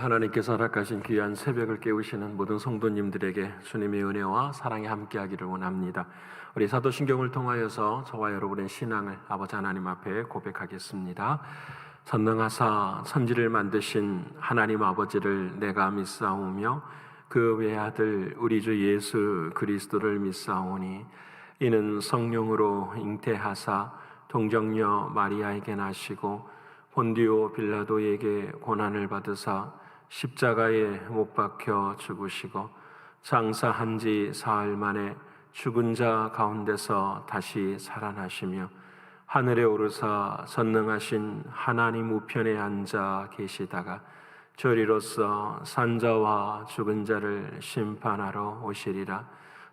하나님께서 허락하신 귀한 새벽을 깨우시는 모든 성도님들에게 주님의 은혜와 사랑이 함께하기를 원합니다. 우리 사도신경을 통하여서 저와 여러분의 신앙을 아버지 하나님 앞에 고백하겠습니다. 전능하사 천지를 만드신 하나님 아버지를 내가 믿사오며 그 외아들 우리 주 예수 그리스도를 믿사오니 이는 성령으로 잉태하사 동정녀 마리아에게 나시고 본디오 빌라도에게 고난을 받으사 십자가에 못 박혀 죽으시고 장사한 지 사흘 만에 죽은 자 가운데서 다시 살아나시며 하늘에 오르사 전능하신 하나님 우편에 앉아 계시다가 저리로서 산자와 죽은 자를 심판하러 오시리라.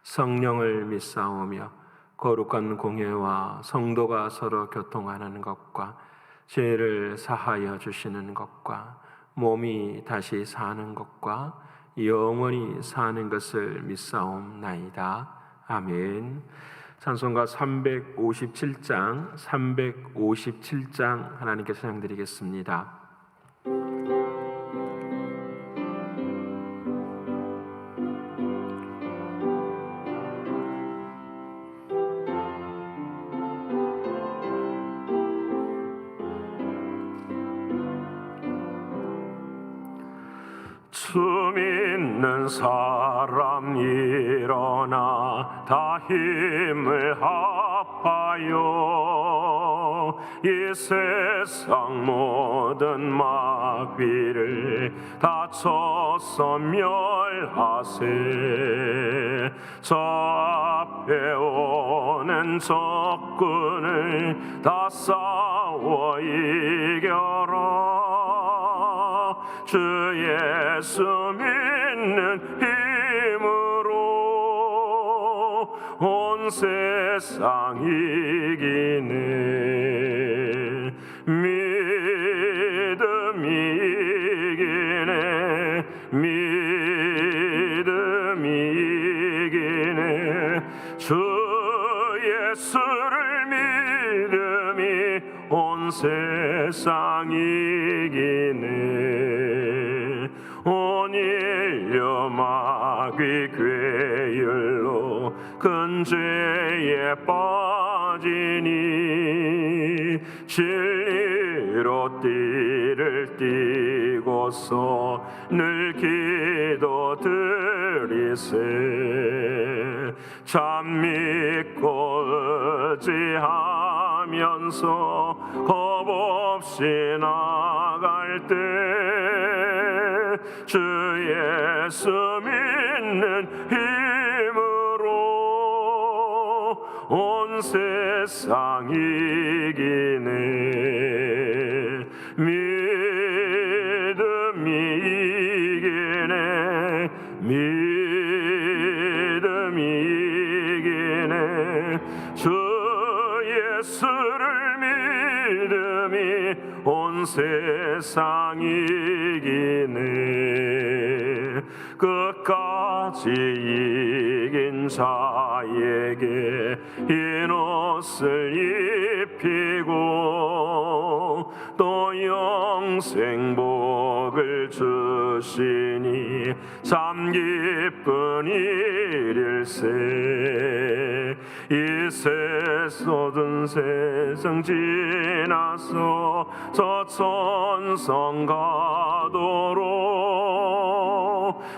성령을 믿사오며 거룩한 공회와 성도가 서로 교통하는 것과 죄를 사하여 주시는 것과 몸이 다시 사는 것과 영원히 사는 것을 믿사옵나이다. 아멘. 찬송가 357장 하나님께 찬양드리겠습니다. 주 믿는 사람 일어나 다 힘을 합하여 이 세상 모든 마귀를 다 쳐서 멸하세. 저 앞에 오는 적군을 다 싸워 이겨라. 주 예수 믿는 힘으로 온 세상 이기네. 믿음이 이기네. 믿음이 이기네. 주 예수를 믿음이 온 세상 이기네. 온 인류 마귀 괴율로 큰 죄에 빠지니 진리로 띠를 띠고서 늘 기도드리세. 참 믿고 의지하면서 겁 없이 나갈 때 주 예수 믿는 힘으로 온 세상 이기네. 믿음이 이기네. 믿음이 이기네. 주 예수를 믿음이 온 세상 이기네. 끝까지 이긴 자에게 흰 옷을 입히고 또 영생 복을 주시니 참 기쁜 일일세. 이 세속은 세상 지나서 저 천성 가도록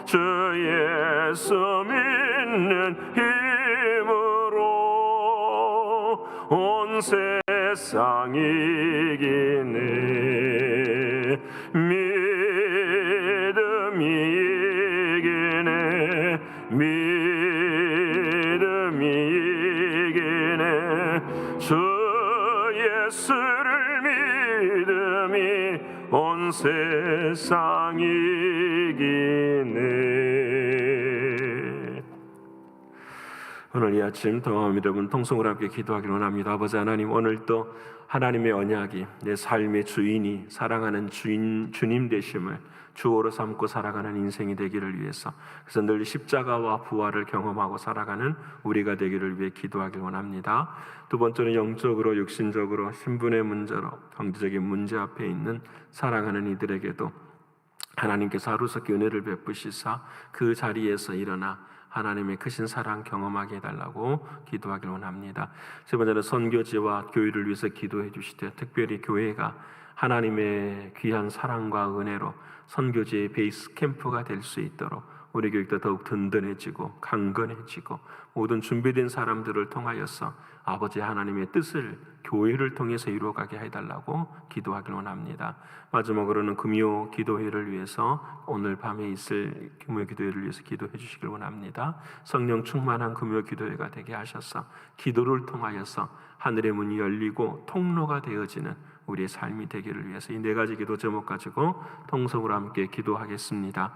주 예수 믿는 힘으로 온 세상 이기네. 믿음이 이기네. 믿음이 이기네. 주 예수를 믿음이 온 세상 이기네. 오늘 이 아침 동암 여러분 통성으로 함께 기도하기를 원합니다. 아버지 하나님, 오늘도 하나님의 언약이 내 삶의 주인이 사랑하는 주님 되심을 주어로 삼고 살아가는 인생이 되기를 위해서, 그래서 늘 십자가와 부활을 경험하고 살아가는 우리가 되기를 위해 기도하길 원합니다. 두 번째는 영적으로 육신적으로 신분의 문제로 경제적인 문제 앞에 있는 사랑하는 이들에게도 하나님께서 하루속히 은혜를 베푸시사 그 자리에서 일어나 하나님의 크신 사랑 경험하게 해달라고 기도하기를 원합니다. 세 번째는 선교지와 교회를 위해서 기도해 주시되, 특별히 교회가 하나님의 귀한 사랑과 은혜로 선교지의 베이스 캠프가 될 수 있도록 우리 교육도 더욱 든든해지고 강건해지고 모든 준비된 사람들을 통하여서 아버지 하나님의 뜻을 교회를 통해서 이루어가게 해달라고 기도하기를 원합니다. 마지막으로는 금요 기도회를 위해서 오늘 밤에 있을 금요 기도회를 위해서 기도해 주시길 원합니다. 성령 충만한 금요 기도회가 되게 하셔서 기도를 통하여서 하늘의 문이 열리고 통로가 되어지는 우리의 삶이 되기를 위해서 이 네 가지 기도 제목 가지고 통성으로 함께 기도하겠습니다.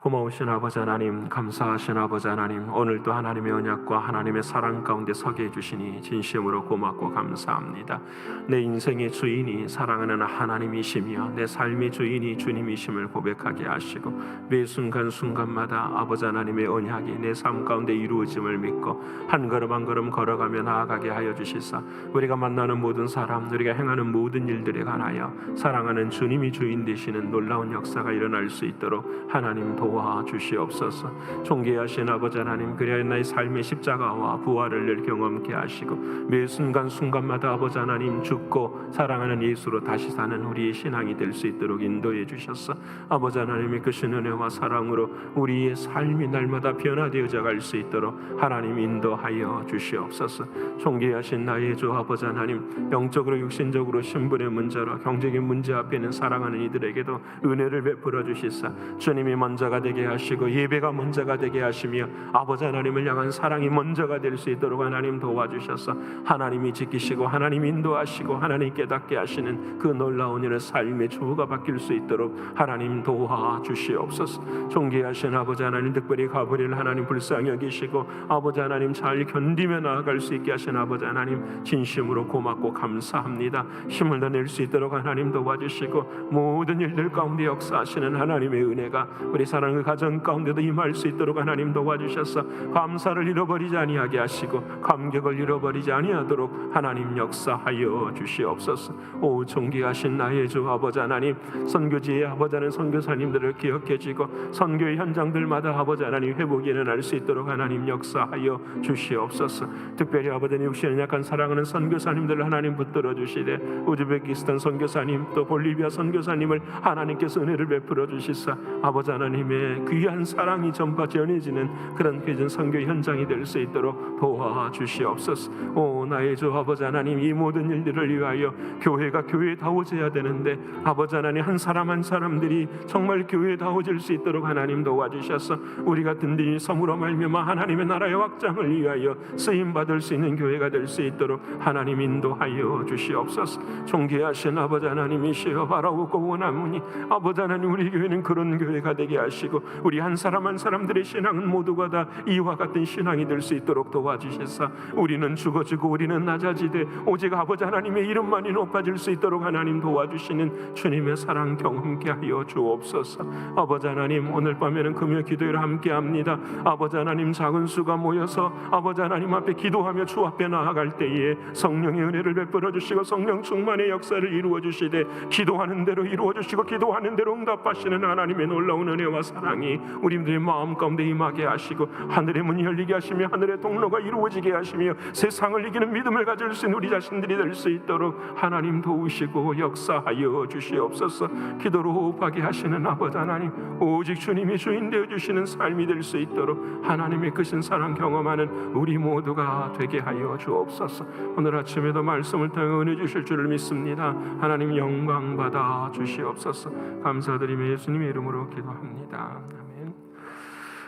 고마우신 아버지 하나님, 감사하신 아버지 하나님, 오늘도 하나님의 언약과 하나님의 사랑 가운데 서게 해주시니 진심으로 고맙고 감사합니다. 내 인생의 주인이 사랑하는 하나님이시며 내 삶의 주인이 주님이심을 고백하게 하시고 매 순간순간마다 아버지 하나님의 언약이 내 삶 가운데 이루어짐을 믿고 한 걸음 한 걸음 걸어가며 나아가게 하여 주시사 우리가 만나는 모든 사람, 우리가 행하는 모든 일들에 관하여 사랑하는 주님이 주인 되시는 놀라운 역사가 일어날 수 있도록 하나님 도와 주시옵소서. 존귀하신 아버지 하나님, 그래야 나의 삶의 십자가와 부활을 늘 경험케 하시고 매 순간순간마다 아버지 하나님 죽고 사랑하는 예수로 다시 사는 우리의 신앙이 될 수 있도록 인도해 주셔서 아버지 하나님의 크신 은혜와 사랑으로 우리의 삶이 날마다 변화되어져 갈 수 있도록 하나님 인도하여 주시옵소서. 존귀하신 나의 주 아버지 하나님, 영적으로 육신적으로 신분의 문제로 경제적인 문제 앞에 있는 사랑하는 이들에게도 은혜를 베풀어 주시사 주님이 먼저가 되게 하시고 예배가 먼저가 되게 하시며 아버지 하나님을 향한 사랑이 먼저가 될 수 있도록 하나님 도와주셔서 하나님이 지키시고 하나님 인도하시고 하나님 깨닫게 하시는 그 놀라운 일을 삶의 주가 바뀔 수 있도록 하나님 도와주시옵소서. 존귀하신 아버지 하나님, 특별히 가버릴 하나님 불쌍히 여기시고 아버지 하나님 잘 견디며 나아갈 수 있게 하신 아버지 하나님 진심으로 고맙고 감사합니다. 힘을 더 낼 수 있도록 하나님 도와주시고 모든 일들 가운데 역사하시는 하나님의 은혜가 우리 사랑의 가정 가운데도 임할 수 있도록 하나님 도와주셔서 감사를 잃어버리지 아니하게 하시고 감격을 잃어버리지 아니하도록 하나님 역사하여 주시옵소서. 오 존귀하신 나의 주 아버지 하나님, 선교지의 아버지 하나님 선교사님들을 기억해주고 선교의 현장들마다 아버지 하나님 회복이 일어날 수 있도록 하나님 역사하여 주시옵소서. 특별히 아버지 하나님 육신을 약한 사랑하는 선교사님들을 하나님 붙들어 주시되 우즈베키스탄 선교사님 또 볼리비아 선교사님을 하나님께서 은혜를 베풀어 주시사 아버지 하나님의 귀한 사랑이 전파 전해지는 그런 귀한 선교 현장이 될 수 있도록 도와주시옵소서. 오 나의 주 아버지 하나님, 이 모든 일들을 위하여 교회가 교회다워져야 되는데 아버지 하나님 한 사람 한 사람들이 정말 교회다워질 수 있도록 하나님 도와주셔서 우리가 든든히 섬으로 말미암아 하나님의 나라의 확장을 위하여 쓰임받을 수 있는 교회가 될 수 있도록 하나님 인도하여 주시옵소서. 존귀하신 아버지 하나님이시여 바라옵고 원하오니 아버지 하나님, 우리 교회는 그런 교회가 되게 하시고 우리 한 사람 한 사람들의 신앙은 모두가 다 이와 같은 신앙이 될 수 있도록 도와주시사 우리는 죽어지고 우리는 낮아지되 오직 아버지 하나님의 이름만이 높아질 수 있도록 하나님 도와주시는 주님의 사랑 경험케 하여 주옵소서. 아버지 하나님, 오늘 밤에는 금요 기도회를 함께합니다. 아버지 하나님, 작은 수가 모여서 아버지 하나님 앞에 기도하며 주 앞에 나아갈 때에 성령의 은혜를 베풀어 주시고 성령 충만의 역사를 이루어 주시되 기도하는 대로 이루어 주시고 기도하는 대로 응답하시는 하나님의 놀라운 은혜와 사랑이 우리들의 마음 가운데 임하게 하시고 하늘의 문이 열리게 하시며 하늘의 통로가 이루어지게 하시며 세상을 이기는 믿음을 가질 수 있는 우리 자신들이 될 수 있도록 하나님 도우시고 역사하여 주시옵소서. 기도로 호흡하게 하시는 아버지 하나님, 오직 주님이 주인 되어 주시는 삶이 될 수 있도록 하나님의 크신 사랑 경험하는 우리 모두가 되게 하여 주옵소서. 오늘 아침에도 말씀을 통해 은혜 주실 줄을 믿습니다. 하나님 영광 받아 주시옵소서. 감사드리며 예수님의 이름으로 기도합니다. 아멘.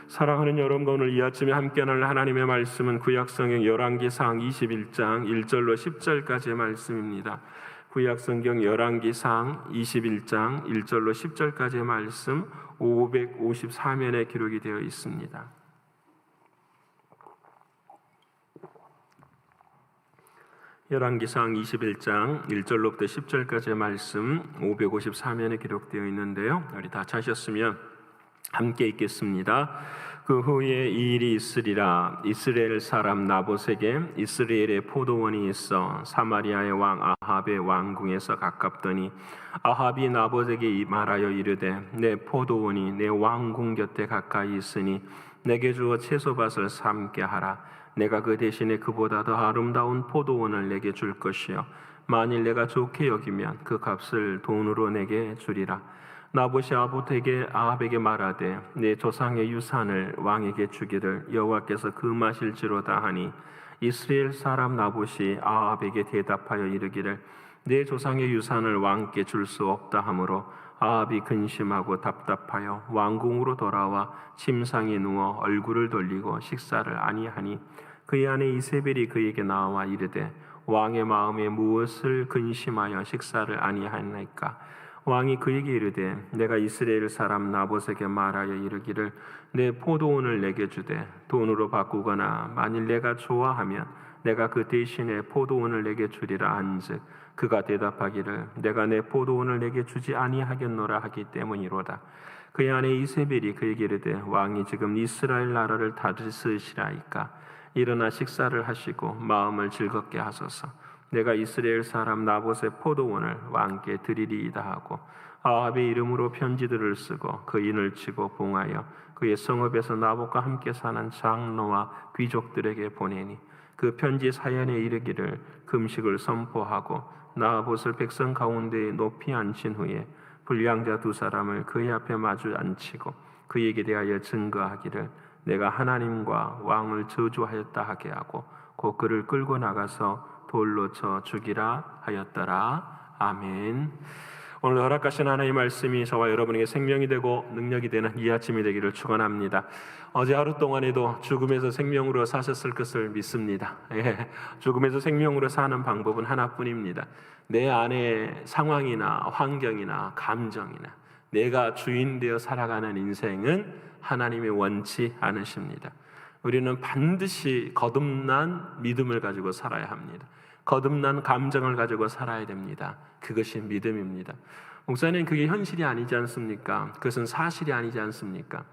사랑하는 여러분과 오늘 이 아침에 함께 나눌 하나님의 말씀은 구약성경 열왕기상 21장 1절로 10절까지의 말씀입니다. 구약성경 열왕기상 21장 1절로 10절까지의 말씀 554면에 기록이 되어 있습니다. 열왕기상 21장 1절로부터 10절까지의 말씀 554면에 기록되어 있는데요. 우리 다 찾으셨으면 함께 읽겠습니다. 그 후에 이 일이 있으리라. 이스라엘 사람 나봇에게 이스라엘의 포도원이 있어 사마리아의 왕 아합의 왕궁에서 가깝더니 아합이 나봇에게 말하여 이르되 내 포도원이 내 왕궁 곁에 가까이 있으니 내게 주어 채소밭을 삼게 하라. 내가 그 대신에 그보다 더 아름다운 포도원을 내게 줄 것이요 만일 내가 좋게 여기면 그 값을 돈으로 내게 주리라. 나봇이 아합에게 말하되 내 조상의 유산을 왕에게 주기를 여호와께서 금하실지로다 하니 이스라엘 사람 나봇이 아합에게 대답하여 이르기를 내 조상의 유산을 왕께 줄 수 없다 하므로 아합이 근심하고 답답하여 왕궁으로 돌아와 침상에 누워 얼굴을 돌리고 식사를 아니하니 그의 아내 이세벨이 그에게 나와 이르되 왕의 마음에 무엇을 근심하여 식사를 아니하나이까. 왕이 그에게 이르되 내가 이스라엘 사람 나봇에게 말하여 이르기를 내 포도원을 내게 주되 돈으로 바꾸거나 만일 내가 좋아하면 내가 그 대신에 포도원을 내게 주리라 한즉 그가 대답하기를 내가 내 포도원을 내게 주지 아니하겠노라 하기 때문이로다. 그의 아내 이세벨이 그에게 이르되 왕이 지금 이스라엘 나라를 다스리시라이까. 일어나 식사를 하시고 마음을 즐겁게 하소서. 내가 이스라엘 사람 나봇의 포도원을 왕께 드리리이다 하고 아합의 이름으로 편지들을 쓰고 그 인을 치고 봉하여 그의 성읍에서 나봇과 함께 사는 장로와 귀족들에게 보내니 그 편지 사연에 이르기를 금식을 선포하고 나봇을 백성 가운데에 높이 앉힌 후에 불량자 두 사람을 그의 앞에 마주 앉히고 그에게 대하여 증거하기를 내가 하나님과 왕을 저주하였다 하게 하고 곧 그를 끌고 나가서 돌로 쳐 죽이라 하였더라. 아멘. 오늘 허락하신 하나님의 말씀이 저와 여러분에게 생명이 되고 능력이 되는 이 아침이 되기를 축원합니다. 어제 하루 동안에도 죽음에서 생명으로 사셨을 것을 믿습니다. 죽음에서 생명으로 사는 방법은 하나뿐입니다. 내 안의 상황이나 환경이나 감정이나 내가 주인 되어 살아가는 인생은 하나님이 원치 않으십니다. 우리는 반드시 거듭난 믿음을 가지고 살아야 합니다. 거듭난 감정을 가지고 살아야 됩니다. 그것이 믿음입니다. 목사님, 그게 현실이 아니지 않습니까? 그것은 사실이 아니지 않습니까?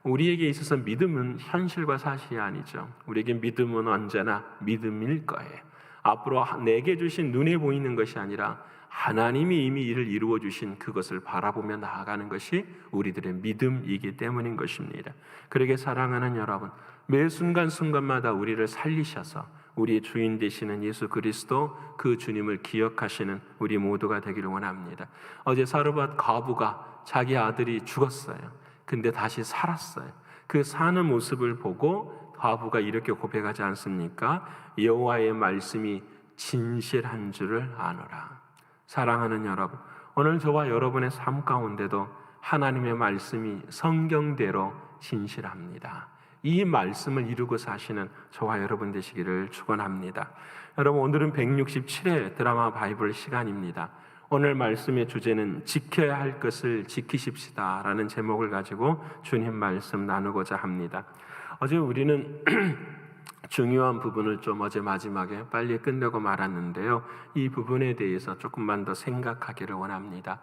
우리에게 있어서 믿음은 현실과 사실이 아니죠. 우리에게 믿음은 언제나 믿음일 거예요. 앞으로 내게 주신 눈에 보이는 것이 아니라 하나님이 이미 이를 이루어 주신 그것을 바라보며 나아가는 것이 우리들의 믿음이기 때문인 것입니다. 그러게 사랑하는 여러분, 매 순간순간마다 우리를 살리셔서 우리의 주인 되시는 예수 그리스도 그 주님을 기억하시는 우리 모두가 되기를 원합니다. 어제 사르밧 과부가 자기 아들이 죽었어요. 근데 다시 살았어요. 그 사는 모습을 보고 과부가 이렇게 고백하지 않습니까? 여호와의 말씀이 진실한 줄을 아노라. 사랑하는 여러분, 오늘 저와 여러분의 삶 가운데도 하나님의 말씀이 성경대로 진실합니다. 이 말씀을 이루고 사시는 저와 여러분 되시기를 축원합니다. 여러분, 오늘은 167회 드라마 바이블 시간입니다. 오늘 말씀의 주제는 지켜야 할 것을 지키십시다 라는 제목을 가지고 주님 말씀 나누고자 합니다. 어제 우리는 중요한 부분을 좀 어제 마지막에 빨리 끝내고 말았는데요. 이 부분에 대해서 조금만 더 생각하기를 원합니다.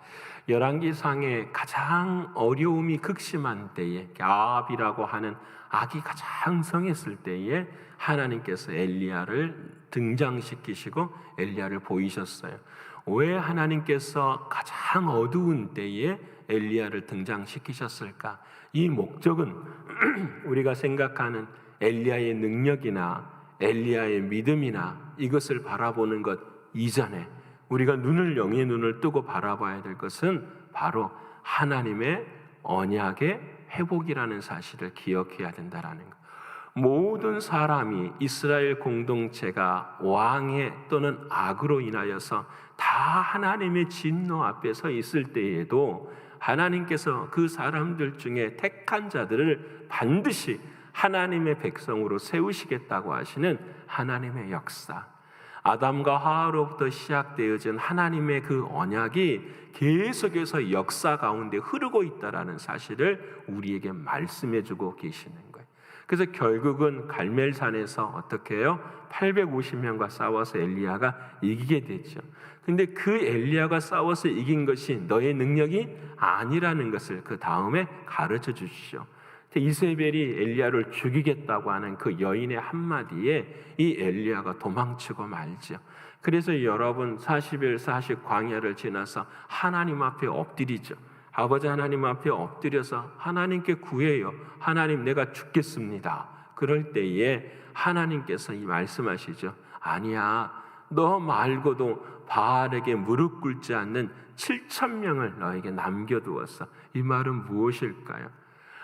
열왕기상에 가장 어려움이 극심한 때에 아합이라고 하는 악이 가장 성했을 때에 하나님께서 엘리야를 등장시키시고 엘리야를 보이셨어요. 왜 하나님께서 가장 어두운 때에 엘리야를 등장시키셨을까? 이 목적은 우리가 생각하는 엘리야의 능력이나 엘리야의 믿음이나 이것을 바라보는 것 이전에 우리가 영의 눈을 뜨고 바라봐야 될 것은 바로 하나님의 언약의 회복이라는 사실을 기억해야 된다라는 것. 모든 사람이 이스라엘 공동체가 왕의 또는 악으로 인하여서 다 하나님의 진노 앞에 서 있을 때에도 하나님께서 그 사람들 중에 택한 자들을 반드시 하나님의 백성으로 세우시겠다고 하시는 하나님의 역사, 아담과 하와로부터 시작되어진 하나님의 그 언약이 계속해서 역사 가운데 흐르고 있다라는 사실을 우리에게 말씀해주고 계시는 거예요. 그래서 결국은 갈멜산에서 어떻게 해요? 850명과 싸워서 엘리야가 이기게 됐죠. 근데 그 엘리야가 싸워서 이긴 것이 너의 능력이 아니라는 것을 그 다음에 가르쳐 주시죠. 이세벨이 엘리야를 죽이겠다고 하는 그 여인의 한마디에 이 엘리야가 도망치고 말죠. 그래서 여러분 40일 40 광야를 지나서 하나님 앞에 엎드리죠. 아버지 하나님 앞에 엎드려서 하나님께 구해요. 하나님, 내가 죽겠습니다. 그럴 때에 하나님께서 이 말씀하시죠. 아니야, 너 말고도 바알에게 무릎 꿇지 않는 7,000명을 너에게 남겨두었어. 이 말은 무엇일까요?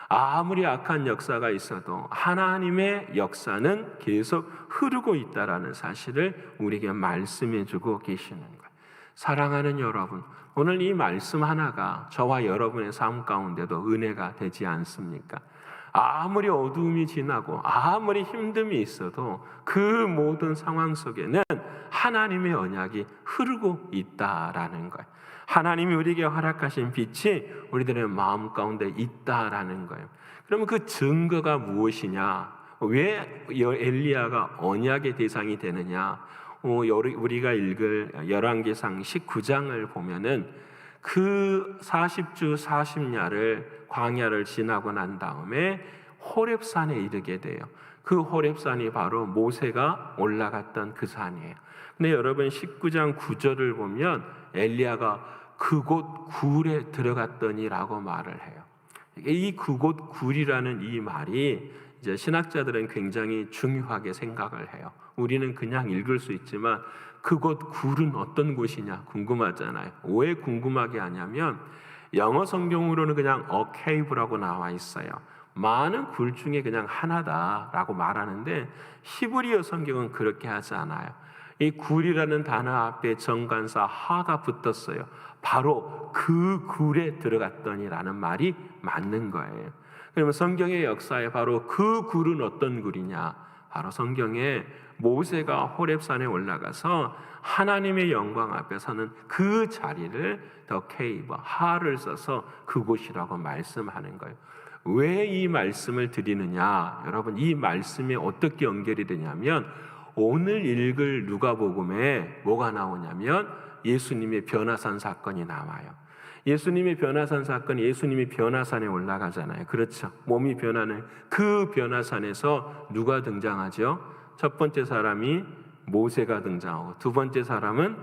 아무리 악한 역사가 있어도 하나님의 역사는 계속 흐르고 있다라는 사실을 우리에게 말씀해주고 계시는 거예요. 사랑하는 여러분, 오늘 이 말씀 하나가 저와 여러분의 삶 가운데도 은혜가 되지 않습니까? 아무리 어두움이 지나고 아무리 힘듦이 있어도 그 모든 상황 속에는 하나님의 언약이 흐르고 있다라는 거예요. 하나님이 우리에게 허락하신 빛이 우리들의 마음 가운데 있다라는 거예요. 그러면 그 증거가 무엇이냐? 왜 엘리야가 언약의 대상이 되느냐? 우리가 읽을 열왕기상 19장을 보면은 그 40주 40야를 광야를 지나고 난 다음에 호렙산에 이르게 돼요. 그 호렙산이 바로 모세가 올라갔던 그 산이에요. 근데 여러분 19장 9절을 보면 엘리야가 그곳 굴에 들어갔더니라고 말을 해요. 이 그곳 굴이라는 이 말이 이제 신학자들은 굉장히 중요하게 생각을 해요. 우리는 그냥 읽을 수 있지만 그곳 굴은 어떤 곳이냐 궁금하잖아요. 왜 궁금하게 하냐면 영어 성경으로는 그냥 a cave라고 나와 있어요. 많은 굴 중에 그냥 하나다라고 말하는데 히브리어 성경은 그렇게 하지 않아요. 이 굴이라는 단어 앞에 정관사 하가 붙었어요. 바로 그 굴에 들어갔더니라는 말이 맞는 거예요. 그러면 성경의 역사에 바로 그 굴은 어떤 굴이냐? 바로 성경에 모세가 호렙산에 올라가서 하나님의 영광 앞에 서는 그 자리를 더 케이브, 하를 써서 그곳이라고 말씀하는 거예요. 왜 이 말씀을 드리느냐? 여러분, 이 말씀이 어떻게 연결이 되냐면 오늘 읽을 누가복음에 뭐가 나오냐면 예수님의 변화산 사건이 나와요. 예수님의 변화산 사건, 예수님이 변화산에 올라가잖아요. 그렇죠. 몸이 변하는 그 변화산에서 누가 등장하죠? 첫 번째 사람이 모세가 등장하고 두 번째 사람은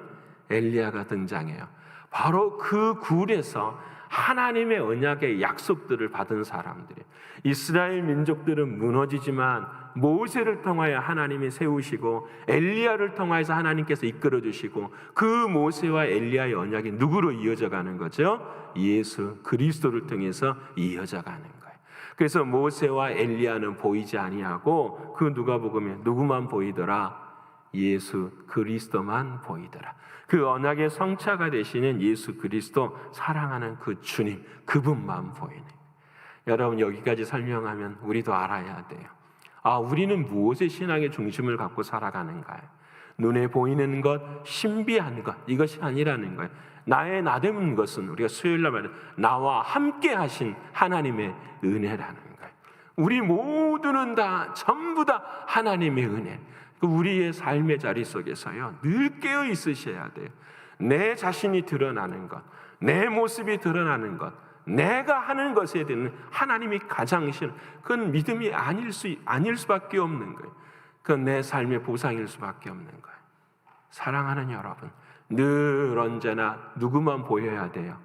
엘리야가 등장해요. 바로 그 굴에서 하나님의 언약의 약속들을 받은 사람들이에요. 이스라엘 민족들은 무너지지만 모세를 통하여 하나님이 세우시고 엘리야를 통하여서 하나님께서 이끌어 주시고 그 모세와 엘리야의 언약이 누구로 이어져 가는 거죠? 예수 그리스도를 통해서 이어져 가는 거예요. 그래서 모세와 엘리야는 보이지 아니하고 그 누가복음에 누구만 보이더라? 예수 그리스도만 보이더라. 그 언약의 성취가 되시는 예수 그리스도, 사랑하는 그 주님, 그분만 보이네. 여러분, 여기까지 설명하면 우리도 알아야 돼요. 우리는 무엇의 신앙의 중심을 갖고 살아가는가요? 눈에 보이는 것, 신비한 것, 이것이 아니라는 거예요. 나의 나됨은 것은 우리가 수요일날 말하는 나와 함께 하신 하나님의 은혜라는 거예요. 우리 모두는 다 전부 다 하나님의 은혜. 우리의 삶의 자리 속에서요 늘 깨어 있으셔야 돼요. 내 자신이 드러나는 것, 내 모습이 드러나는 것, 내가 하는 것에 대한 하나님이 가장 싫은 그건 믿음이 아닐 수밖에 없는 거예요. 그건 내 삶의 보상일 수밖에 없는 거예요. 사랑하는 여러분, 늘 언제나 누구만 보여야 돼요?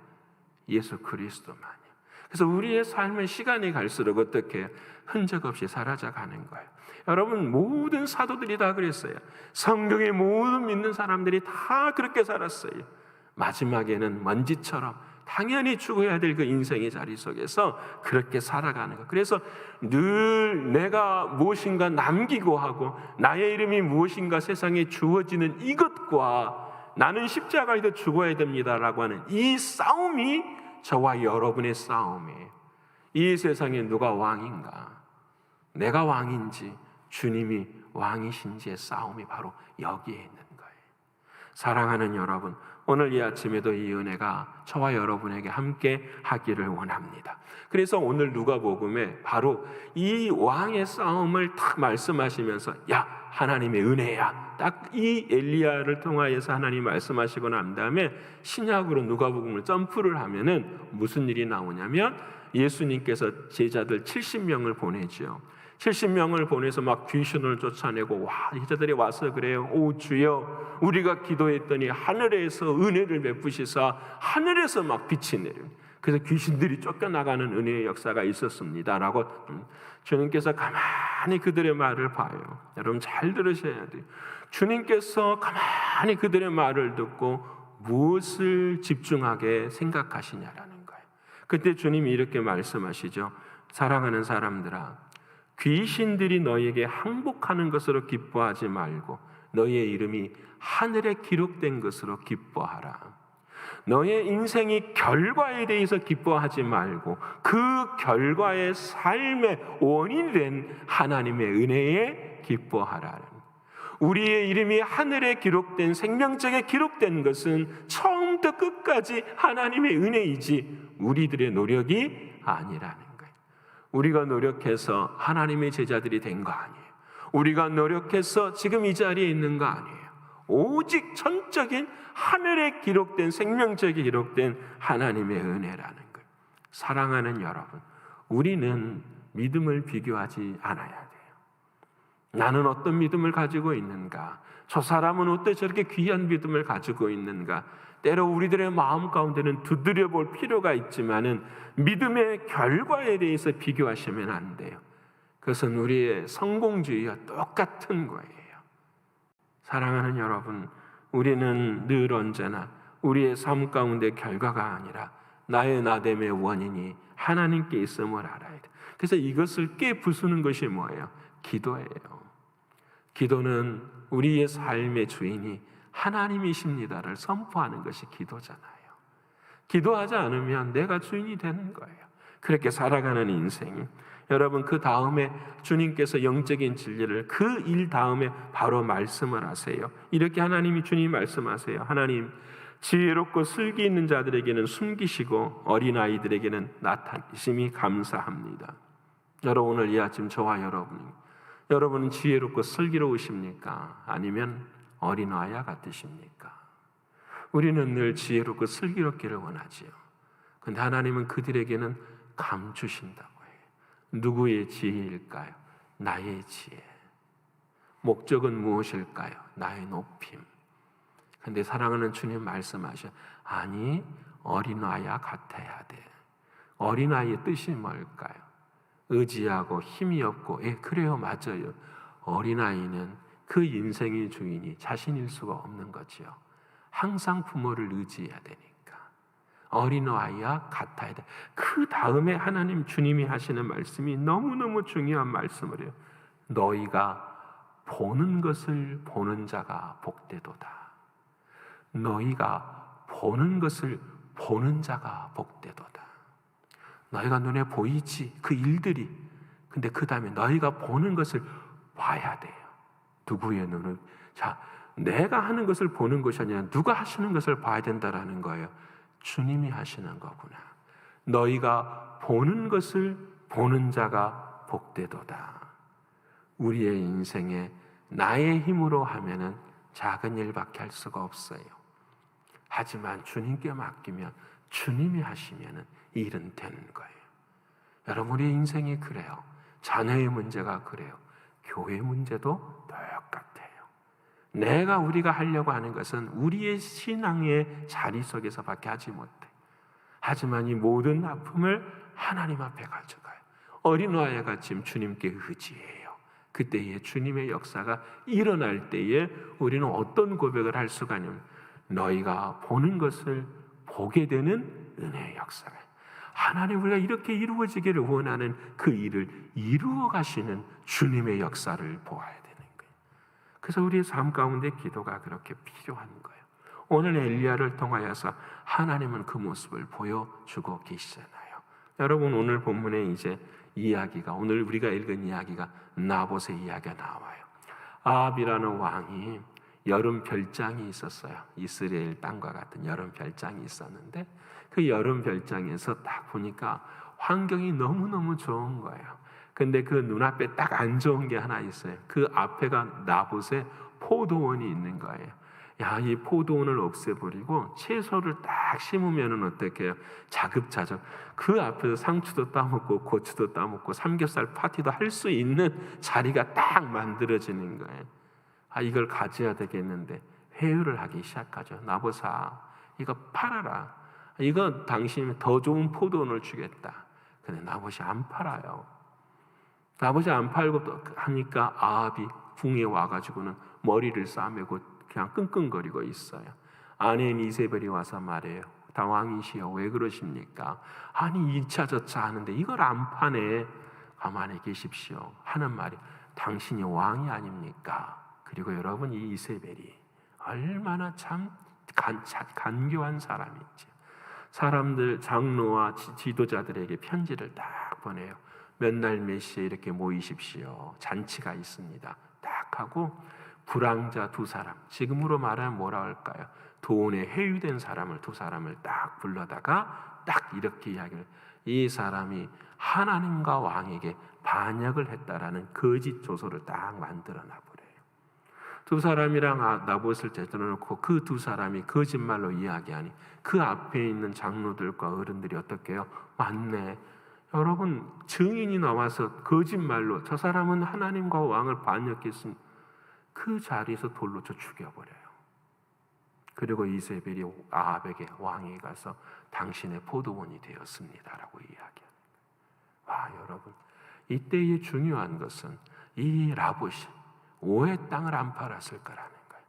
예수 그리스도만요. 그래서 우리의 삶은 시간이 갈수록 어떻게 흔적 없이 사라져가는 거예요. 여러분, 모든 사도들이 다 그랬어요. 성경의 모든 믿는 사람들이 다 그렇게 살았어요. 마지막에는 먼지처럼 당연히 죽어야 될 그 인생의 자리 속에서 그렇게 살아가는 것. 그래서 늘 내가 무엇인가 남기고 하고 나의 이름이 무엇인가 세상에 주어지는 이것과 나는 십자가에도 죽어야 됩니다라고 하는 이 싸움이 저와 여러분의 싸움이에요. 이 세상에 누가 왕인가? 내가 왕인지 주님이 왕이신지의 싸움이 바로 여기에 있는 거예요. 사랑하는 여러분, 오늘 이 아침에도 이 은혜가 저와 여러분에게 함께 하기를 원합니다. 그래서 오늘 누가복음에 바로 이 왕의 싸움을 딱 말씀하시면서 야, 하나님의 은혜야, 딱 이 엘리야를 통하여서 하나님 말씀하시고 난 다음에 신약으로 누가복음을 점프를 하면은 무슨 일이 나오냐면 예수님께서 제자들 70명을 보내죠. 70명을 보내서 막 귀신을 쫓아내고, 와, 제자들이 와서 그래요. 오 주여, 우리가 기도했더니 하늘에서 은혜를 베푸시사 하늘에서 막 빛이 내려. 그래서 귀신들이 쫓겨나가는 은혜의 역사가 있었습니다라고 주님께서 가만히 그들의 말을 봐요. 여러분 잘 들으셔야 돼요. 주님께서 가만히 그들의 말을 듣고 무엇을 집중하게 생각하시냐라는 거예요. 그때 주님이 이렇게 말씀하시죠. 사랑하는 사람들아, 귀신들이 너에게 항복하는 것으로 기뻐하지 말고 너의 이름이 하늘에 기록된 것으로 기뻐하라. 너의 인생이 결과에 대해서 기뻐하지 말고 그 결과의 삶의 원인이 된 하나님의 은혜에 기뻐하라. 우리의 이름이 하늘에 기록된, 생명책에 기록된 것은 처음부터 끝까지 하나님의 은혜이지 우리들의 노력이 아니라는 거예요. 우리가 노력해서 하나님의 제자들이 된 거 아니에요. 우리가 노력해서 지금 이 자리에 있는 거 아니에요. 오직 전적인 하늘에 기록된, 생명책에 기록된 하나님의 은혜라는 거예요. 사랑하는 여러분, 우리는 믿음을 비교하지 않아야 돼요. 나는 어떤 믿음을 가지고 있는가? 저 사람은 어떻게 저렇게 귀한 믿음을 가지고 있는가? 때로 우리들의 마음 가운데는 두드려 볼 필요가 있지만은 믿음의 결과에 대해서 비교하시면 안 돼요. 그것은 우리의 성공주의와 똑같은 거예요. 사랑하는 여러분, 우리는 늘 언제나 우리의 삶 가운데 결과가 아니라 나의 나됨의 원인이 하나님께 있음을 알아야 돼. 그래서 이것을 깨부수는 것이 뭐예요? 기도예요. 기도는 우리의 삶의 주인이 하나님이십니다를 선포하는 것이 기도잖아요. 기도하지 않으면 내가 주인이 되는 거예요. 그렇게 살아가는 인생이, 여러분 그 다음에 주님께서 영적인 진리를 그 일 다음에 바로 말씀을 하세요. 이렇게 하나님이 주님이 말씀하세요. 하나님, 지혜롭고 슬기 있는 자들에게는 숨기시고 어린아이들에게는 나타내심이 감사합니다. 여러분 오늘 이 아침 저와 여러분은 지혜롭고 슬기로우십니까? 아니면 어린아이와 같으십니까? 우리는 늘 지혜롭고 슬기롭기를 원하지요. 그런데 하나님은 그들에게는 감추신다고 해요. 누구의 지혜일까요? 나의 지혜. 목적은 무엇일까요? 나의 높임. 그런데 사랑하는 주님 말씀하셔. 아니, 어린아이와 같아야 돼. 어린아이의 뜻이 뭘까요? 의지하고 힘이 없고, 그래요, 맞아요. 어린아이는 그 인생의 주인이 자신일 수가 없는 거죠. 항상 부모를 의지해야 되니까. 어린아이와 같아야 돼. 그 다음에 하나님 주님이 하시는 말씀이 너무너무 중요한 말씀을 해요. 너희가 보는 것을 보는 자가 복되도다. 너희가 보는 것을 보는 자가 복되도다. 너희가 눈에 보이지, 그 일들이. 근데 그 다음에 너희가 보는 것을 봐야 돼요. 누구의 눈을? 자, 내가 하는 것을 보는 것이 아니라 누가 하시는 것을 봐야 된다라는 거예요. 주님이 하시는 거구나. 너희가 보는 것을 보는 자가 복되도다. 우리의 인생에 나의 힘으로 하면은 작은 일밖에 할 수가 없어요. 하지만 주님께 맡기면, 주님이 하시면은 일은 되는 거예요. 여러분, 우리의 인생이 그래요. 자녀의 문제가 그래요. 교회 문제도 똑같아요. 우리가 하려고 하는 것은 우리의 신앙의 자리 속에서밖에 하지 못해. 하지만 이 모든 아픔을 하나님 앞에 가져가요. 어린아이가 지금 주님께 의지해요. 그때에 주님의 역사가 일어날 때에 우리는 어떤 고백을 할 수가 있냐면, 너희가 보는 것을 보게 되는 은혜의 역사가, 하나님 우리가 이렇게 이루어지기를 원하는 그 일을 이루어 가시는 주님의 역사를 보아야 되는 거예요. 그래서 우리의 삶 가운데 기도가 그렇게 필요한 거예요. 오늘 엘리야를 통하여서 하나님은 그 모습을 보여주고 계시잖아요. 여러분, 오늘 본문에 이제 이야기가, 오늘 우리가 읽은 이야기가 나봇의 이야기가 나와요. 아합이라는 왕이 여름 별장이 있었어요. 이스라엘 땅과 같은 여름 별장이 있었는데 그 여름 별장에서 딱 보니까 환경이 너무너무 좋은 거예요. 근데 그 눈앞에 딱 안 좋은 게 하나 있어요. 그 앞에가 나봇의 포도원이 있는 거예요. 야, 이 포도원을 없애버리고 채소를 딱 심으면은 어떻게 해요? 자급자족. 그 앞에서 상추도 따먹고 고추도 따먹고 삼겹살 파티도 할 수 있는 자리가 딱 만들어지는 거예요. 아, 이걸 가져야 되겠는데 회유를 하기 시작하죠. 나보사, 이거 팔아라. 이거 당신이 더 좋은 포도원을 주겠다. 근데 나봇이 안 팔아요. 나봇이 안 팔고 또 하니까 아합이 궁에 와가지고는 머리를 싸매고 그냥 끙끙거리고 있어요. 아내인 이세벨이 와서 말해요. 당왕이시여, 왜 그러십니까? 아니 이차 저차 하는데 이걸 안 파네. 가만히 계십시오 하는 말이, 당신이 왕이 아닙니까? 그리고 여러분, 이 이세벨이 얼마나 참 간교한 사람인지, 사람들, 장로와 지도자들에게 편지를 딱 보내요. 몇 날 몇 시에 이렇게 모이십시오. 잔치가 있습니다. 딱 하고 불황자 두 사람, 지금으로 말하면 뭐라 할까요? 돈에 회유된 사람을, 두 사람을 딱 불러다가 딱 이렇게 이야기를, 이 사람이 하나님과 왕에게 반역을 했다라는 거짓 조서를 딱 만들어 놔버려요. 두 사람이랑 나봇을 제쳐놓고 그 두 사람이 거짓말로 이야기하니 그 앞에 있는 장로들과 어른들이 어떻게 해요? 맞네. 여러분, 증인이 나와서 거짓말로 저 사람은 하나님과 왕을 반역했으니 그 자리에서 돌로 쳐 죽여버려요. 그리고 이세벨이 아합에게, 왕이 가서 당신의 포도원이 되었습니다라고 이야기합니다. 와, 여러분, 이때의 중요한 것은 이 라봇이 왜 땅을 안 팔았을 거라는 거예요.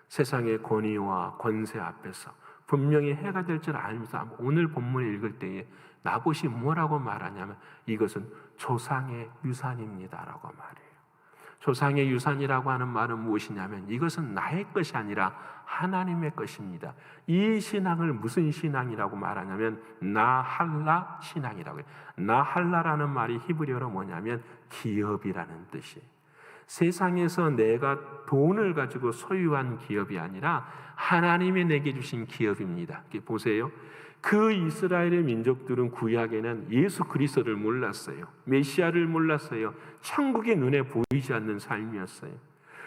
세상의 권위와 권세 앞에서 분명히 해가 될 줄 알면서 오늘 본문을 읽을 때에 나봇이 뭐라고 말하냐면 이것은 조상의 유산입니다라고 말해요. 조상의 유산이라고 하는 말은 무엇이냐면 이것은 나의 것이 아니라 하나님의 것입니다. 이 신앙을 무슨 신앙이라고 말하냐면 나할라 신앙이라고 해요. 나할라라는 말이 히브리어로 뭐냐면 기업이라는 뜻이에요. 세상에서 내가 돈을 가지고 소유한 기업이 아니라 하나님이 내게 주신 기업입니다. 보세요. 그 이스라엘의 민족들은 구약에는 예수 그리스도를 몰랐어요. 메시아를 몰랐어요. 천국이 눈에 보이지 않는 삶이었어요.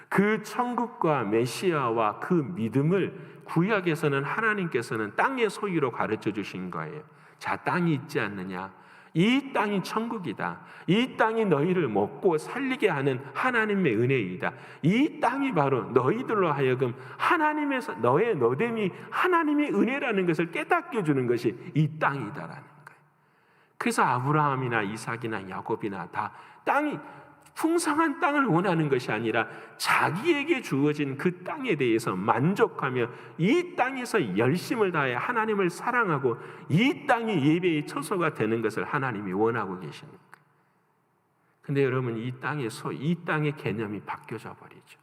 그 천국과 메시아와 그 믿음을 구약에서는 하나님께서는 땅의 소유로 가르쳐 주신 거예요. 자, 땅이 있지 않느냐? 이 땅이 천국이다. 이 땅이 너희를 먹고 살리게 하는 하나님의 은혜이다. 이 땅이 바로 너희들로 하여금 하나님에서 너의 너됨이 하나님의 은혜라는 것을 깨닫게 해주는 것이 이 땅이다라는 거예요. 그래서 아브라함이나 이삭이나 야곱이나 다 땅이 풍성한 땅을 원하는 것이 아니라 자기에게 주어진 그 땅에 대해서 만족하며 이 땅에서 열심을 다해 하나님을 사랑하고 이 땅이 예배의 처소가 되는 것을 하나님이 원하고 계시는 거예요. 근데 여러분, 이 땅의 개념이 바뀌어져 버리죠.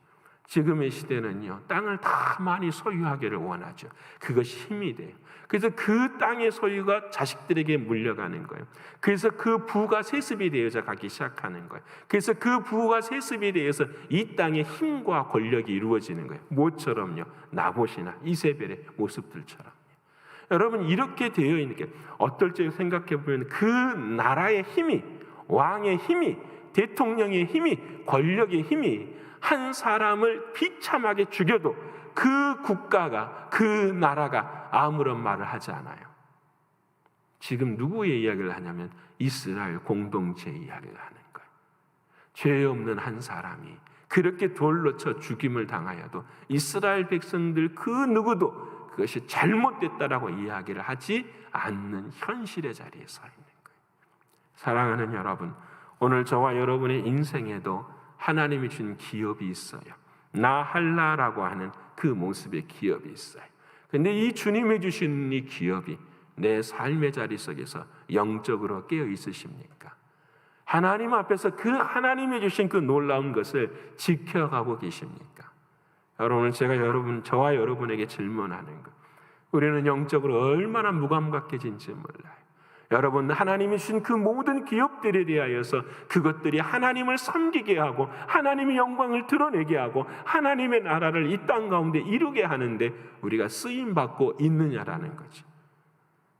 지금의 시대는요, 땅을 다 많이 소유하기를 원하죠. 그것이 힘이 돼요. 그래서 그 땅의 소유가 자식들에게 물려가는 거예요. 그래서 그 부가 세습이 되어져 가기 시작하는 거예요. 그래서 그 부가 세습이 되어서 이 땅의 힘과 권력이 이루어지는 거예요. 뭐처럼요? 나봇이나 이세벨의 모습들처럼. 여러분, 이렇게 되어 있는 게 어떨 때 생각해 보면 그 나라의 힘이, 왕의 힘이, 대통령의 힘이, 권력의 힘이 한 사람을 비참하게 죽여도 그 국가가, 그 나라가 아무런 말을 하지 않아요. 지금 누구의 이야기를 하냐면 이스라엘 공동체의 이야기를 하는 거예요. 죄 없는 한 사람이 그렇게 돌로 쳐 죽임을 당하여도 이스라엘 백성들 그 누구도 그것이 잘못됐다라고 이야기를 하지 않는 현실의 자리에 서 있는 거예요. 사랑하는 여러분, 오늘 저와 여러분의 인생에도 하나님이 준 기업이 있어요. 나할라라고 하는 그 모습의 기업이 있어요. 근데 이 주님이 주신 이 기업이 내 삶의 자리 속에서 영적으로 깨어 있으십니까? 하나님 앞에서 그 하나님이 주신 그 놀라운 것을 지켜가고 계십니까? 여러분, 제가 저와 여러분에게 질문하는 것, 우리는 영적으로 얼마나 무감각해진지 몰라요. 여러분, 하나님이 주신 그 모든 기업들에 대하여서 그것들이 하나님을 섬기게 하고 하나님의 영광을 드러내게 하고 하나님의 나라를 이 땅 가운데 이루게 하는데 우리가 쓰임받고 있느냐라는 거죠.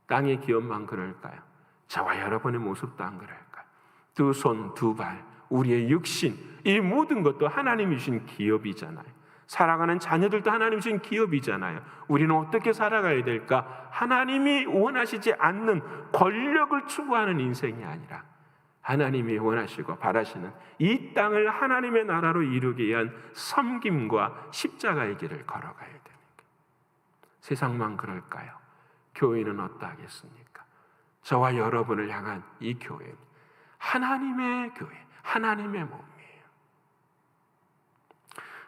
땅의 기업만 그럴까요? 저와 여러분의 모습도 안 그럴까요? 두 손, 두 발, 우리의 육신, 이 모든 것도 하나님이 주신 기업이잖아요. 살아가는 자녀들도 하나님이 주신 기업이잖아요. 우리는 어떻게 살아가야 될까? 하나님이 원하시지 않는 권력을 추구하는 인생이 아니라 하나님이 원하시고 바라시는 이 땅을 하나님의 나라로 이루기 위한 섬김과 십자가의 길을 걸어가야 됩니다. 세상만 그럴까요? 교회는 어떠하겠습니까? 저와 여러분을 향한 이 교회는 하나님의 교회, 하나님의 몸이에요.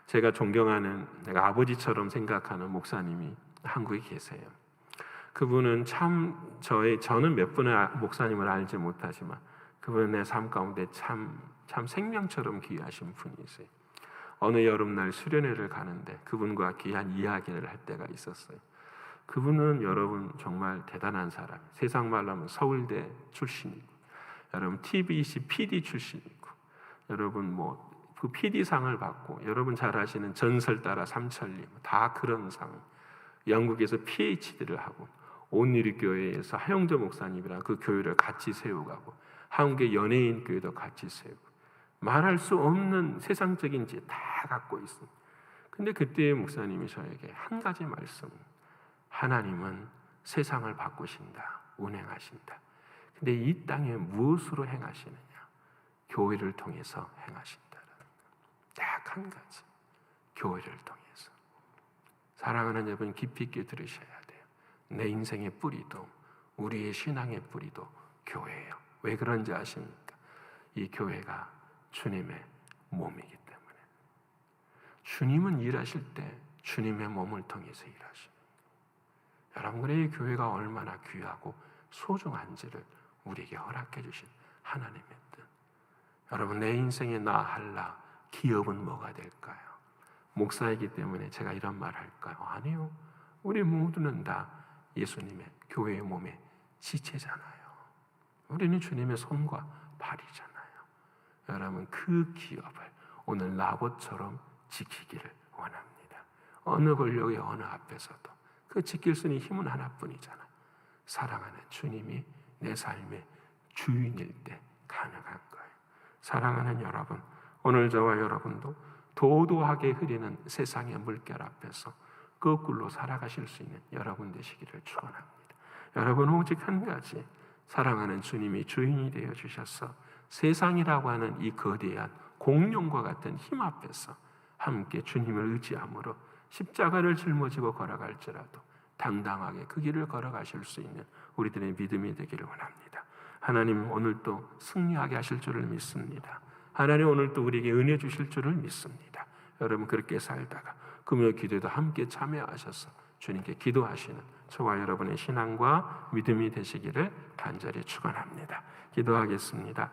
제가 존경하는, 내가 아버지처럼 생각하는 목사님이 한국에 계세요. 그분은 저는 몇 분의 목사님을 알지 못하지만 그분은 내 삶 가운데 참 생명처럼 귀하신 분이세요. 어느 여름날 수련회를 가는데 그분과 귀한 이야기를 할 때가 있었어요. 그분은 여러분 정말 대단한 사람, 세상 말로 하면 서울대 출신이고, 여러분 TBC PD 출신이고, 여러분 그 PD상을 받고, 여러분 잘 아시는 전설 따라 삼천리 다 그런 상, 영국에서 PhD를 하고 온누리교회에서 하영조 목사님이랑 그 교회를 같이 세우고, 한국의 연예인 교회도 같이 세우고, 말할 수 없는 세상적인 지 다 갖고 있습니다. 근데 그때 목사님이 저에게 한 가지 말씀, 하나님은 세상을 바꾸신다, 운행하신다. 근데 이 땅에 무엇으로 행하시느냐? 교회를 통해서 행하신다라는 딱 한 가지, 교회를 통해서. 사랑하는 여러분, 깊이 있게 들으셔야 돼요. 내 인생의 뿌리도, 우리의 신앙의 뿌리도 교회예요. 왜 그런지 아십니까? 이 교회가 주님의 몸이기 때문에. 주님은 일하실 때 주님의 몸을 통해서 일하십니다. 여러분의 교회가 얼마나 귀하고 소중한지를 우리에게 허락해 주신 하나님의 뜻. 여러분, 내 인생에 나 할라 기업은 뭐가 될까요? 목사이기 때문에 제가 이런 말 할까요? 아니요. 우리 모두는 다 예수님의 교회의 몸의 지체잖아요. 우리는 주님의 손과 발이잖아요. 여러분, 그 기업을 오늘 나봇처럼 지키기를 원합니다. 어느 권력의 어느 앞에서도 그 지킬 수 있는 힘은 하나뿐이잖아요. 사랑하는 주님이 내 삶의 주인일 때 가능한 거예요. 사랑하는 여러분, 오늘 저와 여러분도 도도하게 흐리는 세상의 물결 앞에서 거꾸로 살아가실 수 있는 여러분 되시기를 축원합니다. 여러분, 오직 한 가지, 사랑하는 주님이 주인이 되어 주셔서 세상이라고 하는 이 거대한 공룡과 같은 힘 앞에서 함께 주님을 의지함으로 십자가를 짊어지고 걸어갈지라도 당당하게 그 길을 걸어가실 수 있는 우리들의 믿음이 되기를 원합니다. 하나님 오늘도 승리하게 하실 줄을 믿습니다. 하나님 오늘도 우리에게 은혜 주실 줄을 믿습니다. 여러분, 그렇게 살다가 금요 기도에도 함께 참여하셔서 주님께 기도하시는 저와 여러분의 신앙과 믿음이 되시기를 간절히 축원합니다. 기도하겠습니다.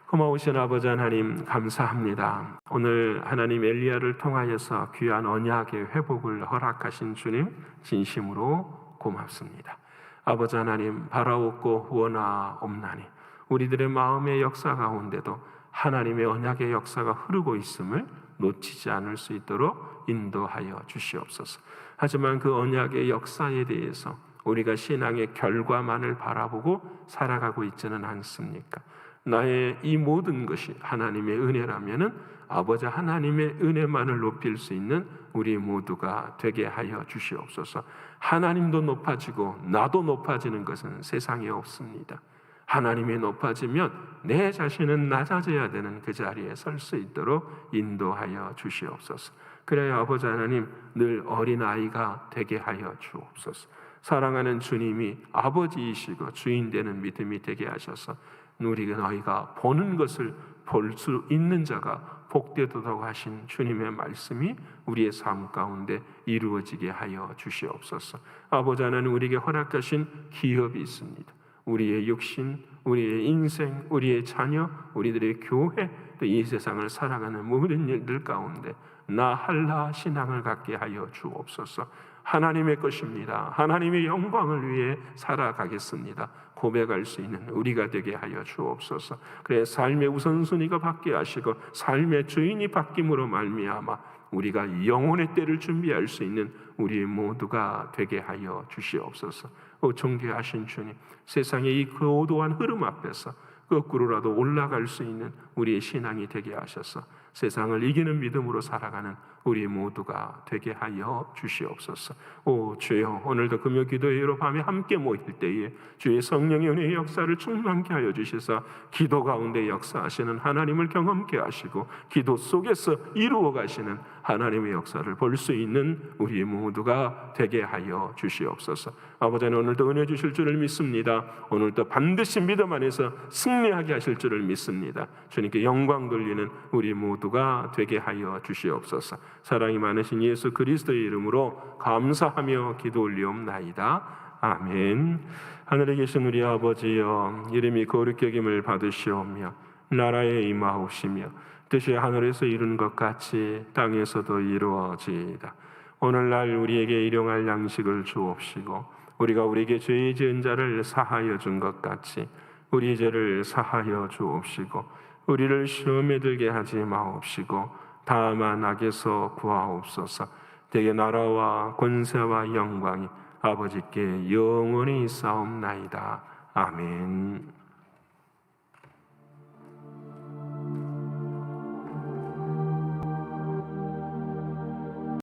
고마우신 아버지 하나님, 감사합니다. 오늘 하나님 엘리야를 통하여서 귀한 언약의 회복을 허락하신 주님 진심으로 고맙습니다. 아버지 하나님, 바라옵고 원하옵나니 우리들의 마음의 역사 가운데도 하나님의 언약의 역사가 흐르고 있음을 놓치지 않을 수 있도록 인도하여 주시옵소서. 하지만 그 언약의 역사에 대해서 우리가 신앙의 결과만을 바라보고 살아가고 있지는 않습니까? 나의 이 모든 것이 하나님의 은혜라면은 아버지 하나님의 은혜만을 높일 수 있는 우리 모두가 되게 하여 주시옵소서. 하나님도 높아지고 나도 높아지는 것은 세상에 없습니다. 하나님이 높아지면 내 자신은 낮아져야 되는 그 자리에 설 수 있도록 인도하여 주시옵소서. 그래야 아버지 하나님 늘 어린아이가 되게 하여 주옵소서. 사랑하는 주님이 아버지이시고 주인 되는 믿음이 되게 하셔서 우리가 너희가 보는 것을 볼 수 있는 자가 복되도록 하신 주님의 말씀이 우리의 삶 가운데 이루어지게 하여 주시옵소서. 아버지 하나님 우리에게 허락하신 기업이 있습니다. 우리의 육신, 우리의 인생, 우리의 자녀, 우리들의 교회, 또 이 세상을 살아가는 모든 일들 가운데 나 할라 신앙을 갖게 하여 주옵소서. 하나님의 것입니다. 하나님의 영광을 위해 살아가겠습니다. 고백할 수 있는 우리가 되게 하여 주옵소서. 그래 삶의 우선순위가 바뀌게 하시고 삶의 주인이 바뀜으로 말미암아 우리가 영혼의 때를 준비할 수 있는 우리 모두가 되게 하여 주시옵소서. 존귀하신 주님, 세상의 이 고도한 흐름 앞에서 거꾸로라도 올라갈 수 있는 우리의 신앙이 되게 하셔서 세상을 이기는 믿음으로 살아가는 우리 모두가 되게 하여 주시옵소서. 오 주여, 오늘도 금요 기도회로 밤에 함께 모일 때에 주의 성령의 은혜의 역사를 충만케 하여 주시사 기도 가운데 역사하시는 하나님을 경험케 하시고 기도 속에서 이루어 가시는 하나님의 역사를 볼 수 있는 우리 모두가 되게 하여 주시옵소서. 아버지 하나님, 오늘도 은혜 주실 줄을 믿습니다. 오늘도 반드시 믿음 안에서 승리하게 하실 줄을 믿습니다. 주님께 영광 돌리는 우리 모두가 되게 하여 주시옵소서. 사랑이 많으신 예수 그리스도의 이름으로 감사하며 기도 올리옵나이다. 아멘. 하늘에 계신 우리 아버지여, 이름이 거룩히 여김을 받으시오며 나라에 임하옵시며 뜻이 하늘에서 이룬 것 같이 땅에서도 이루어지이다. 오늘날 우리에게 일용할 양식을 주옵시고 우리가 우리에게 죄 지은 자를 사하여 준 것 같이 우리 죄를 사하여 주옵시고 우리를 시험에 들게 하지 마옵시고 다만 악에서 구하옵소서. 대개 나라와 권세와 영광이 아버지께 영원히 있사옵나이다. 아멘.